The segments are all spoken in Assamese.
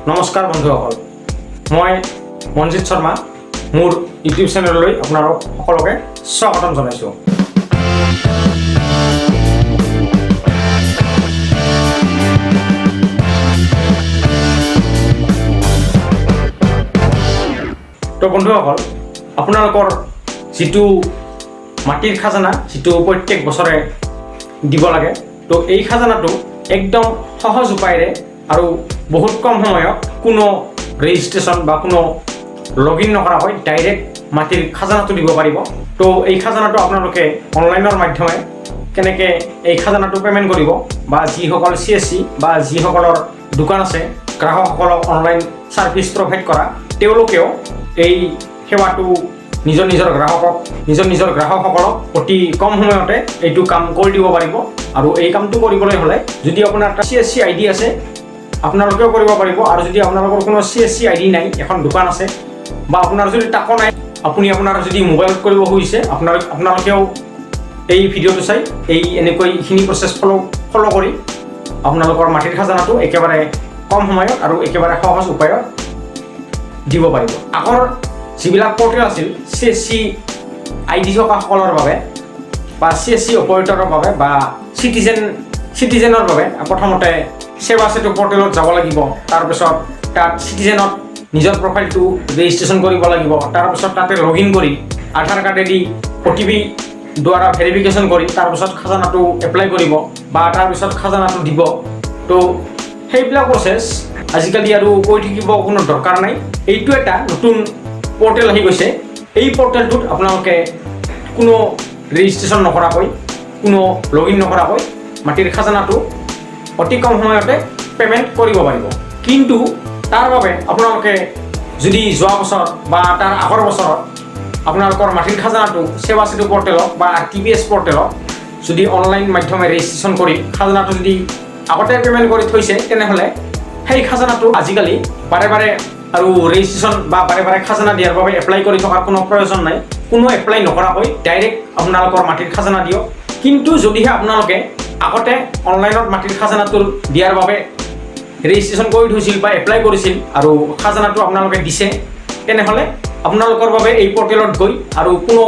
নমস্কাৰ বন্ধুসকল, মই মনজিত শৰ্মা মোৰ ইউটিউব চেনেললৈ আপোনালোক সকলোকে স্বাগতম জনাইছোঁ। তো বন্ধুসকল, আপোনালোকৰ যিটো মাটিৰ খাজানা যিটো প্ৰত্যেক বছৰে দিব লাগে, তো এই খাজানাটো একদম সহজ উপায়েৰে আৰু বহুত কম সময়ত কোনো ৰেজিষ্ট্ৰেশ্যন বা কোনো লগ ইন নকৰাকৈ ডাইৰেক্ট মাটিৰ খাজানাটো দিব পাৰিব। তো এই খাজানাটো আপোনালোকে অনলাইনৰ মাধ্যমে কেনেকৈ এই খাজানাটো পে'মেণ্ট কৰিব, বা যিসকল CSC বা যিসকলৰ দোকান আছে গ্ৰাহকসকলক অনলাইন ছাৰ্ভিচ প্ৰভাইড কৰা, তেওঁলোকেও এই সেৱাটো নিজৰ গ্ৰাহকসকলক অতি কম সময়তে এইটো কাম কৰি দিব পাৰিব। আৰু এই কামটো কৰিবলৈ হ'লে যদি আপোনাৰ এটা CSC ID আছে আপোনালোকেও কৰিব পাৰিব, আৰু যদি আপোনালোকৰ কোনো CSC ID নাই, এখন দোকান আছে বা আপোনাৰ যদি টাকো নাই, আপুনি আপোনাৰ যদি মোবাইলত কৰিব খুজিছে আপোনালোকেও এই ভিডিঅ'টো চাই এনেকৈ এইখিনি প্ৰচেছ ফ'ল' কৰি আপোনালোকৰ মাটিৰ খাজানাটো একেবাৰে কম সময়ত আৰু একেবাৰে সহজ উপায়ত দিব পাৰিব। আগৰ যিবিলাক পৰ্টেল আছিল CSC ID থকাসকলৰ বাবে বা CSC অপাৰেটৰৰ বাবে বা চিটিজেনৰ বাবে প্ৰথমতে সেৱা সেতু পৰ্টেলত যাব লাগিব। তাৰপিছত তাত চিটিজেনত নিজৰ প্ৰফাইলটো ৰেজিষ্ট্ৰেশ্যন কৰিব লাগিব। তাৰপিছত তাতে লগ ইন কৰি আধাৰ কাৰ্ডেদি OTP দ্বাৰা ভেৰিফিকেশ্যন কৰি তাৰপিছত খাজানাটো এপ্লাই কৰিব বা তাৰপিছত খাজানাটো দিব। তো সেইবিলাক প্ৰচেছ আজিকালি আৰু কৈ থাকিব কোনো দৰকাৰ নাই। এইটো এটা নতুন পৰ্টেল আহি গৈছে। এই পৰ্টেলটোত আপোনালোকে কোনো ৰেজিষ্ট্ৰেশ্যন নকৰাকৈ, কোনো লগ ইন নকৰাকৈ মাটিৰ খাজানাটো অতি কম সময়তে পে'মেণ্ট কৰিব পাৰিব। কিন্তু তাৰ বাবে আপোনালোকে যদি যোৱা বছৰ বা তাৰ আগৰ বছৰত আপোনালোকৰ মাটিৰ খাজানাটো সেৱা সেতু পৰ্টেলত বা RTPS পৰ্টেলত যদি অনলাইন মাধ্যমে ৰেজিষ্ট্ৰেশ্যন কৰি খাজানাটো যদি আগতে পে'মেণ্ট কৰি থৈছে, তেনেহ'লে সেই খাজানাটো আজিকালি বাৰে বাৰে আৰু ৰেজিষ্ট্ৰেশ্যন বা বাৰে বাৰে খাজানা দিয়াৰ বাবে এপ্লাই কৰি থকাৰ কোনো প্ৰয়োজন নাই। কোনো এপ্লাই নকৰাকৈ ডাইৰেক্ট আপোনালোকৰ মাটিৰ খাজানা দিয়ক। কিন্তু যদিহে আপোনালোকে আগতে অনলাইনত মাটিৰ খাজানাটো দিয়াৰ বাবে ৰেজিষ্ট্ৰেশ্যন কৰি থৈছিল বা এপ্লাই কৰিছিল আৰু খাজানাটো আপোনালোকে দিছে, তেনেহ'লে আপোনালোকৰ বাবে এই পৰ্টেলত গৈ আৰু কোনো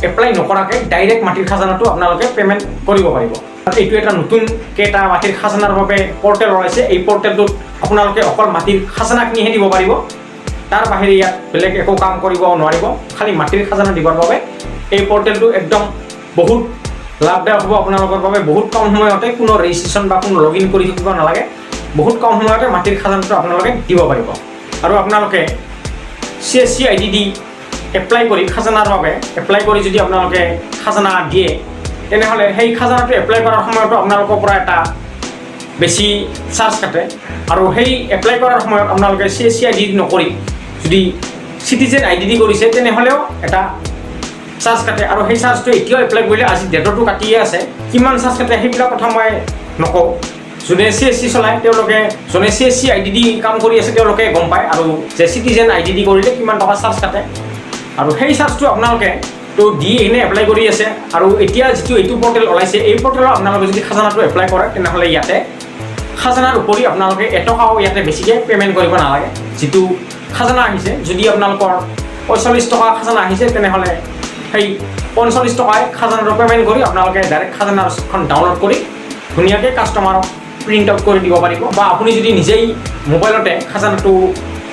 এপ্লাই নকৰাকৈ ডাইৰেক্ট মাটিৰ খাজানাটো আপোনালোকে পে'মেণ্ট কৰিব পাৰিব। এইটো এটা নতুনকৈ এটা মাটিৰ খাজানাৰ বাবে পৰ্টেল ওলাইছে। এই পৰ্টেলটোত আপোনালোকে অকল মাটিৰ খাজানাখিনিহে দিব পাৰিব। তাৰ বাহিৰে ইয়াত বেলেগ একো কাম কৰিব নোৱাৰিব। খালি মাটিৰ খাজানা দিবৰ বাবে এই পৰ্টেলটো একদম বহুত লাভদায়ক হ'ব আপোনালোকৰ বাবে। বহুত কম সময়তে কোনো ৰেজিষ্ট্ৰেশ্যন বা কোনো লগ ইন কৰি থাকিব নালাগে। বহুত কম সময়তে মাটিৰ খাজানাটো আপোনালোকে দিব পাৰিব। আৰু আপোনালোকে CSC ID দি এপ্লাই কৰি খাজানাৰ বাবে এপ্লাই কৰি যদি আপোনালোকে খাজানা দিয়ে, তেনেহ'লে সেই খাজানাটো এপ্লাই কৰাৰ সময়তো আপোনালোকৰ পৰা এটা বেছি চাৰ্জ কাটে। আৰু সেই এপ্লাই কৰাৰ সময়ত আপোনালোকে CSC ID নকৰি যদি চিটিজেন ID দি কৰিছে, তেনেহ'লেও এটা চাৰ্জ কাটে। আৰু সেই চাৰ্জটো এতিয়াও এপ্লাই কৰিলে আজি ডেটতো কাটিয়ে আছে। কিমান চাৰ্জ কাটে সেইবিলাক কথা মই নকওঁ। যোনে CSC চলায় তেওঁলোকে, যোনে CSC ID দি কাম কৰি আছে তেওঁলোকে গম পায়, আৰু যে চিটিজেন ID দি কৰিলে কিমান টকা চাৰ্জ কাটে। আৰু সেই চাৰ্জটো আপোনালোকে তো দি এনে এপ্লাই কৰি আছে। আৰু এতিয়া যিটো এইটো পৰ্টেল ওলাইছে, এই পৰ্টেলত আপোনালোকে যদি খাজানাটো এপ্লাই কৰে, তেনেহ'লে ইয়াতে খাজানাৰ উপৰি আপোনালোকে এটকাও ইয়াতে বেছিকৈ পে'মেণ্ট কৰিব নালাগে। যিটো খাজানা আহিছে, যদি আপোনালোকৰ 45 টকা খাজানা আহিছে, তেনেহ'লে সেই 45 টকাই খাজানাটো পে'মেণ্ট কৰি আপোনালোকে ডাইৰেক্ট খাজানাৰ ৰিচিপ্টখন ডাউনলোড কৰি ধুনীয়াকৈ কাষ্টমাৰক প্ৰিণ্ট আউট কৰি দিব পাৰিব। বা আপুনি যদি নিজেই মোবাইলতে খাজানাটো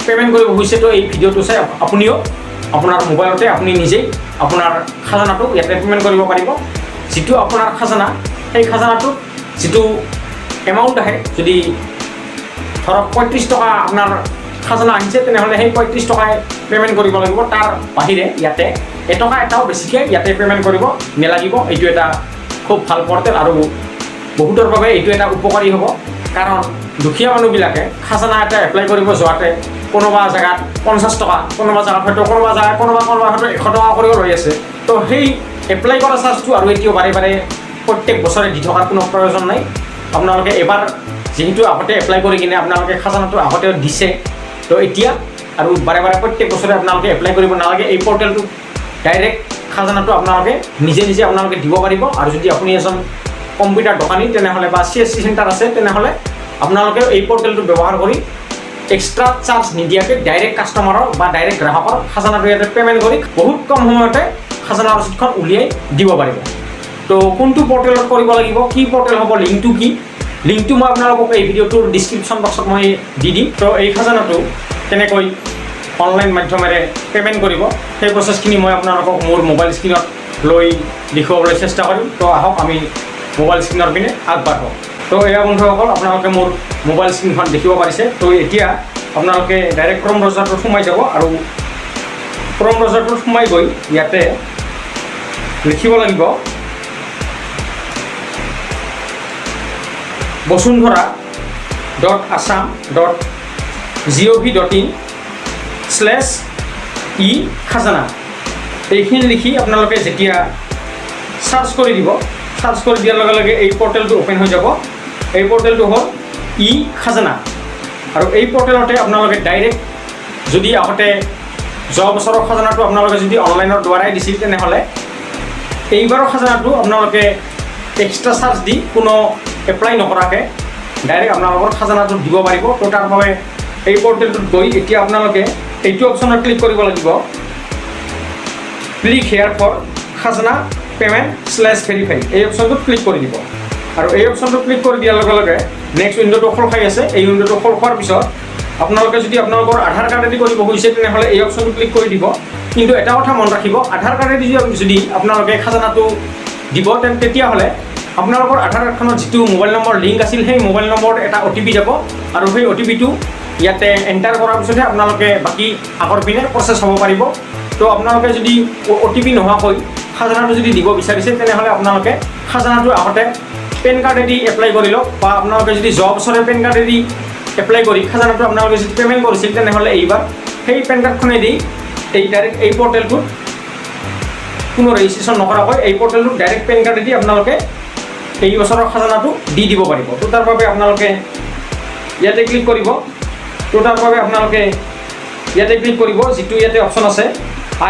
পে'মেণ্ট কৰিব খুজিছে, তো এই ভিডিঅ'টো চাই আপুনিও আপোনাৰ মোবাইলতে আপুনি নিজেই আপোনাৰ খাজানাটো ইয়াতে পে'মেণ্ট কৰিব পাৰিব। যিটো আপোনাৰ খাজানা, সেই খাজানাটোত যিটো এমাউণ্ট আহে, যদি ধৰক 35 টকা আপোনাৰ খাজানা আহিছে, তেনেহ'লে সেই 35 টকাই পে'মেণ্ট কৰিব লাগিব। তাৰ বাহিৰে ইয়াতে এটকা এটাও বেছিকৈ ইয়াতে পে'মেণ্ট কৰিব নালাগিব। এইটো এটা খুব ভাল পৰ্টেল আৰু বহুতৰ বাবে এইটো এটা উপকাৰী হ'ব। কাৰণ দুখীয়া মানুহবিলাকে খাজানা এটা এপ্লাই কৰিব যোৱাতে কোনোবা জেগাত 50 টকা, কোনোবা জেগাত হয়তো কোনোবা হয়তো 100 টকা কৰিও লৈ আছে। তো সেই এপ্লাই কৰা চাৰ্জটো আৰু এতিয়াও বাৰে বাৰে প্ৰত্যেক বছৰে দি থকাৰ কোনো প্ৰয়োজন নাই। আপোনালোকে এবাৰ যিহেতু আগতে এপ্লাই কৰি কিনে আপোনালোকে খাজানাটো আগতে দিছে, তো এতিয়া আৰু বাৰে বাৰে প্ৰত্যেক বছৰে আপোনালোকে এপ্লাই কৰিব নালাগে। এই পৰ্টেলটো ডাইৰেক্ট খাজানাটো আপোনালোকে নিজে আপোনালোকে দিব পাৰিব। আৰু যদি আপুনি এজন কম্পিউটাৰ দোকানী তেনেহ'লে বা CSC চেণ্টাৰ আছে, তেনেহ'লে আপোনালোকে এই পৰ্টেলটো ব্যৱহাৰ কৰি এক্সট্ৰা চাৰ্জ নিদিয়াকৈ ডাইৰেক্ট কাষ্টমাৰৰ বা ডাইৰেক্ট গ্ৰাহকৰ খাজানাটো ইয়াতে পে'মেণ্ট কৰি বহুত কম সময়তে খাজানা ৰচিদখন উলিয়াই দিব পাৰিব। তো কোনটো পৰ্টেলত কৰিব লাগিব, কি পৰ্টেল হ'ব, লিংকটো কি, লিংকটো মই আপোনালোকক এই ভিডিঅ'টোৰ ডিছক্ৰিপশ্যন বক্সত মই দি দিম। তো এই খাজানাটো কেনেকৈ অনলাইন মাধ্যমেৰে পে'মেণ্ট কৰিব সেই প্ৰচেছখিনি মই আপোনালোকক মোৰ মোবাইল স্ক্ৰীণত লৈ দেখুৱাবলৈ চেষ্টা কৰিম। তো আহক আমি মোবাইল স্ক্ৰীণৰ পিনে আগবাঢ়োঁ। তো এয়া বন্ধুসকল, আপোনালোকে মোৰ মোবাইল স্ক্ৰীণখন দেখিব পাৰিছে। তো এতিয়া আপোনালোকে ডাইৰেক্ট ক্ৰম ব্ৰাউজাৰটোত সোমাই যাব আৰু ক্ৰম ব্ৰাউজাৰটোত সোমাই গৈ ইয়াতে লিখিব লাগিব bosundhara.assam.gov.in/e-khazana এইখিনি লিখি আপোনালোকে যেতিয়া চাৰ্চ কৰি দিব, চাৰ্চ কৰি দিয়াৰ লগে লগে এই পৰ্টেলটো অ'পেন হৈ যাব। এই পৰ্টেলটো হ'ল ই-খাজানা আৰু এই পৰ্টেলতে আপোনালোকে ডাইৰেক্ট যদি আগতে যোৱা বছৰৰ খাজানাটো আপোনালোকে যদি অনলাইনৰ দ্বাৰাই দিছিল তেনেহ'লে এইবাৰৰ খাজানাটো আপোনালোকে এক্সট্ৰা চাৰ্জ দি কোনো এপ্লাই নকৰাকৈ ডাইৰেক্ট আপোনালোকৰ খাজানাটো দিব পাৰিব। তো তাৰ বাবে এই পৰ্টেলটোত গৈ এতিয়া আপোনালোকে এইটো অপশ্যনত ক্লিক কৰিব লাগিব, ক্লিক হেয়াৰ ফৰ খাজানা পে'মেণ্ট/ভেৰিফাই। এই অপশ্যনটোত ক্লিক কৰি দিব আৰু এই অপশ্যনটো ক্লিক কৰি দিয়াৰ লগে লগে নেক্সট উইণ্ডোটো খোল খাই আছে। এই উইণ্ডোটো খোল খোৱাৰ পিছত আপোনালোকে যদি আপোনালোকৰ আধাৰ কাৰ্ডেদি কৰিব খুজিছে তেনেহ'লে এই অপশ্যনটো ক্লিক কৰি দিব। কিন্তু এটা কথা মন ৰাখিব, আধাৰ কাৰ্ডেদি যদি আপোনালোকে খাজানাটো দিব তেতিয়াহ'লে আপোনালোকৰ আধাৰ কাৰ্ডখনত যিটো মোবাইল নম্বৰ লিংক আছিল সেই মোবাইল নম্বৰত এটা OTP যাব আৰু সেই OTPটো ইয়াতে এণ্টাৰ কৰাৰ পিছতহে আপোনালোকে বাকী আগৰ পিনে প্ৰচেছ হ'ব পাৰিব। তো আপোনালোকে যদি OTP নোহোৱাকৈ খাজানাটো যদি দিব বিচাৰিছে তেনেহ'লে আপোনালোকে খাজানাটো আগতে পেন কাৰ্ডেদি এপ্লাই কৰি লওক, বা আপোনালোকে যদি যোৱা বছৰে পেন কাৰ্ডেদি এপ্লাই কৰি খাজানাটো আপোনালোকে যদি পে'মেণ্ট কৰিছিল তেনেহ'লে এইবাৰ সেই পেন কাৰ্ডখনেদি এই ডাইৰেক্ট এই পৰ্টেলটোত কোনো ৰেজিষ্ট্ৰেশ্যন নকৰাকৈ এই পৰ্টেলটোত ডাইৰেক্ট পেন কাৰ্ডেদি আপোনালোকে এই বছৰৰ খাজানাটো দি দিব পাৰিব। তো তাৰ বাবে আপোনালোকে ইয়াতে ক্লিক কৰিব। তো তাৰ বাবে আপোনালোকে ইয়াতে ক্লিক কৰিব, যিটো ইয়াতে অপশ্যন আছে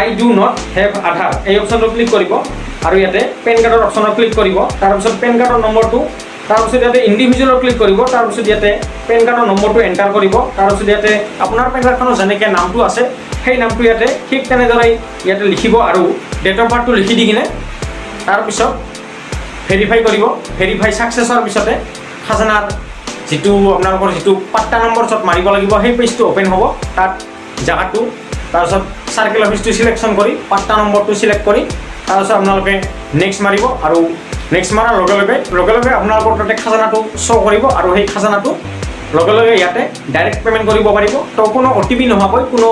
I do not have আধাৰ, এই অপশ্যনটো ক্লিক কৰিব আৰু ইয়াতে পেন কাৰ্ডৰ অপশ্যনত ক্লিক কৰিব। তাৰপিছত পেন কাৰ্ডৰ নম্বৰটো, তাৰপিছত ইয়াতে ইণ্ডিভিজুৱেলৰ ক্লিক কৰিব, তাৰপিছত ইয়াতে পেন কাৰ্ডৰ নম্বৰটো এণ্টাৰ কৰিব। তাৰপিছত ইয়াতে আপোনাৰ পেন কাৰ্ডখনৰ যেনেকৈ নামটো আছে সেই নামটো ইয়াতে ঠিক তেনেদৰে ইয়াতে লিখিব আৰু ডেট অফ বাৰ্থটো লিখি দি কিনে তাৰপিছত ভেৰিফাই কৰিব। ভেৰিফাই ছাকচেছ হোৱাৰ পিছতে খাজানাৰ যিটো আপোনালোকৰ যিটো পাট্টা নম্বৰ য'ত মাৰিব লাগিব সেই পেজটো অ'পেন হ'ব। তাত জেগাটো তাৰপিছত চাৰ্কেল অফিচটো চিলেকশ্যন কৰি পাট্টা নম্বৰটো চিলেক্ট কৰি তাৰপিছত আপোনালোকে নেক্সট মাৰিব আৰু নেক্সট মাৰাৰ লগে লগে আপোনালোকৰ তাতে খাজানাটো শ্ব' কৰিব আৰু সেই খাজানাটো লগে লগে ইয়াতে ডাইৰেক্ট পে'মেণ্ট কৰিব পাৰিব। তো কোনো OTP নোহোৱাকৈ, কোনো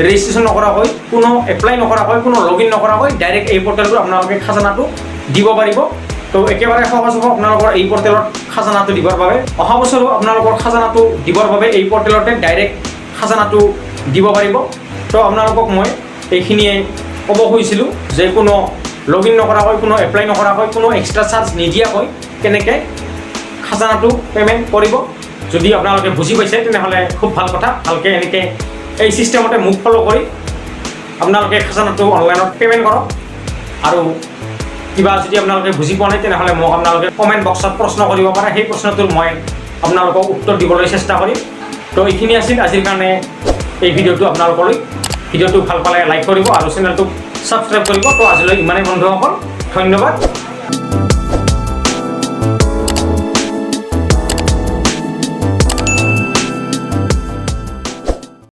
ৰেজিষ্ট্ৰেশ্যন নকৰাকৈ, কোনো এপ্লাই নকৰাকৈ, কোনো লগ ইন নকৰাকৈ ডাইৰেক্ট এই পৰ্টেলটো আপোনালোকে খাজানাটো দিব পাৰিব। তো একেবাৰে সহজ হ'ব আপোনালোকৰ এই পৰ্টেলত খাজানাটো দিবৰ বাবে। অহা বছৰো আপোনালোকৰ খাজানাটো দিবৰ বাবে এই পৰ্টেলতে ডাইৰেক্ট খাজানাটো দিব পাৰিব। তো আপোনালোকক মই এইখিনিয়ে ক'ব খুজিছিলোঁ যে কোনো লগ ইন নকৰাকৈ, কোনো এপ্লাই নকৰাকৈ, কোনো এক্সট্ৰা চাৰ্জ নিদিয়াকৈ কেনেকৈ খাজানাটো পে'মেণ্ট কৰিব। যদি আপোনালোকে বুজি পাইছে তেনেহ'লে খুব ভাল কথা। ভালকৈ এনেকৈ এই ছিষ্টেমতে মোক ফ'ল' কৰি আপোনালোকে খাজানাটো অনলাইনত পে'মেণ্ট কৰক। আৰু কিবা যদি আপোনালোকে বুজি পোৱা নাই তেনেহ'লে মোক আপোনালোকে কমেণ্ট বক্সত প্ৰশ্ন কৰিব পাৰে, সেই প্ৰশ্নটোৰ মই আপোনালোকক উত্তৰ দিবলৈ চেষ্টা কৰিম। তো এইখিনি আছিল আজিৰ কাৰণে এই ভিডিঅ'টো আপোনালোকলৈ। ভিডিঅ'টো ভাল পালে লাইক কৰিব আৰু চেনেলটোক ছাবস্ক্ৰাইব কৰিব। তো আজিলৈ ইমানেই বন্ধুসকল, ধন্যবাদ।